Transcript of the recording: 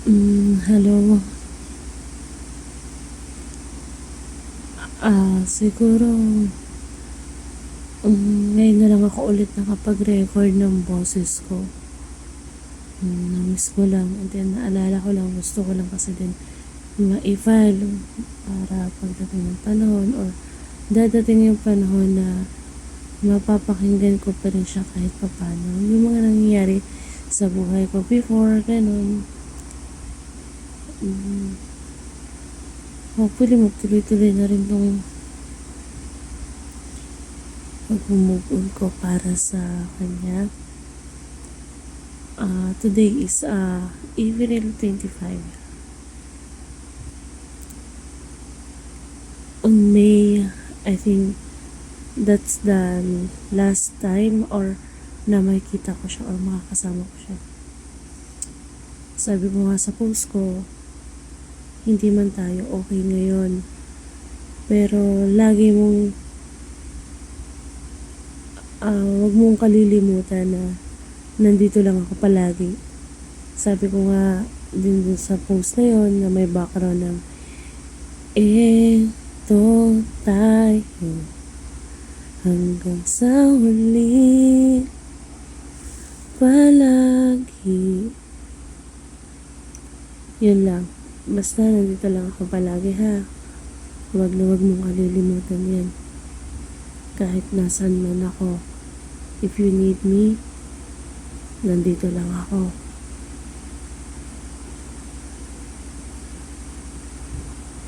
Hello. Siguro, ngayon na lang ako ulit nakapag-record ng boses ko. Na-miss ko lang. And then, naalala ko lang, gusto ko lang kasi din ma-file para pagdating ng panahon or dadating yung panahon na mapapakinggan ko pa rin siya kahit papano. Yung mga nangyayari sa buhay ko before, ganun. Hopefully, magtuloy-tuloy na rin tong pag-move on ko para sa kanya. Today is April 25. On May, I think that's the last time or na makikita ko siya or makakasama ko siya. Sabi ko nga sa post ko, hindi man tayo okay ngayon, pero lagi mong wag mong kalilimutan na nandito lang ako palagi. Sabi ko nga din dun sa post na yon na may background ng eto tayo hanggang sa huli palagi. Yun lang. Basta nandito lang ako palagi, ha. Huwag na huwag mong kalilimutan yan. Kahit nasan man ako. If you need me, nandito lang ako.